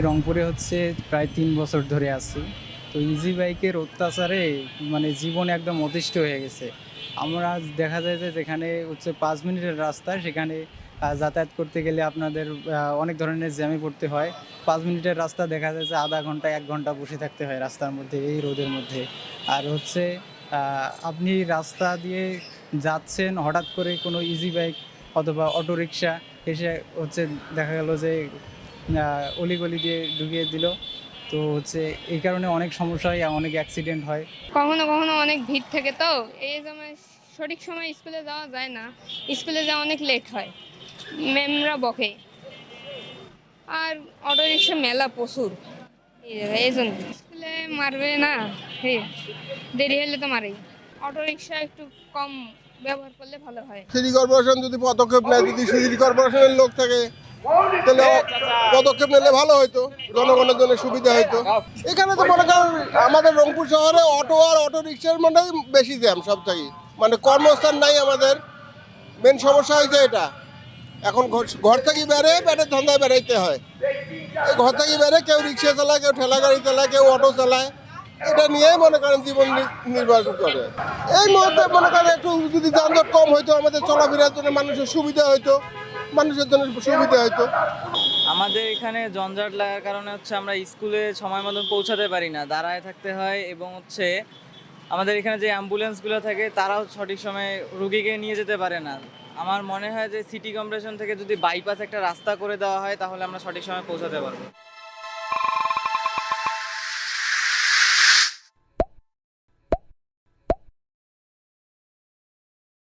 রংপুরে প্রায় ৩ বছর ধরে আছি। তো ইজি বাইকের অত্যাচারে জীবন একদম অতিষ্ঠ হয়ে গেছে। আমরা আজ দেখা যায় যে যেখানে ৫ মিনিটের রাস্তা সেখানে যাতায়াত করতে গেলে আপনাদের অনেক ধরনের জ্যামে পড়তে হয়। ৫ মিনিটের রাস্তা দেখা যায় যে আধা ঘন্টা ১ ঘন্টা বসে থাকতে হয় রাস্তার মধ্যে এই রোদের মধ্যে। আর আপনি রাস্তা দিয়ে যাচ্ছেন, হঠাৎ করে কোনো ইজি বাইক অথবা অটোরিকশা এসে দেখা গেল যে অলিগলি দিয়ে ঢুকিয়ে দিল। তো এই কারণে অনেক সমস্যা হয়, অনেক অ্যাক্সিডেন্ট হয়। কখনো কখনো অনেক ভিড় থাকে, তো এই সময় সঠিক সময় স্কুলে যাওয়া যায় না। স্কুলে যাওয়া অনেক লেট হয়, ম্যামরা বকে। আর অটো রিক্সা মেলা প্রচুর, এই জন্য স্কুলে মারবে না। হে, দেরি হলে তো মারেই। অটো রিক্সা একটু কম ব্যবহার করলে ভালো হয়। সিটি কর্পোরেশন যদি পদক্ষেপ নেয়, যদি সিটি কর্পোরেশনের লোক থাকে তাহলে পদক্ষেপ নিলে ভালো হতো, জনগণের জন্য সুবিধা হতো। এখানে তো মনে করেন আমাদের রংপুর শহরে অটো আর অটো রিক্সার বেশি জ্যাম সব থেকে, কর্মস্থান নাই আমাদের। মেন সমস্যা হয়েছে এটা। এখন ঘর থেকে বেড়ে পেটের ধান্দায় বেড়াইতে হয়। এই ঘর থেকে বেড়ে কেউ রিক্সা চালায়, কেউ ঠেলা গাড়ি চালায়, কেউ অটো চালায়। এটা নিয়েই মনে করেন জীবন নির্বাহ করে। এই মুহূর্তে মনে করেন একটু যদি যানজট কম হইতো, আমাদের চলাফেরার জন্য মানুষের সুবিধা হইতো, মানুষের জন্য সুবিধা হইতো। আমাদের এখানে জঞ্জাট লাগার কারণে আমরা স্কুলে সময় মতন পৌঁছাতে পারি না, দাঁড়ায় থাকতে হয়। এবং আমাদের এখানে যে অ্যাম্বুলেন্সগুলো থাকে তারাও সঠিক সময়ে রুগীকে নিয়ে যেতে পারে না। আমার মনে হয় যে সিটি কর্পোরেশন থেকে যদি বাইপাস একটা রাস্তা করে দেওয়া হয় তাহলে আমরা সঠিক সময়ে পৌঁছাতে পারবো।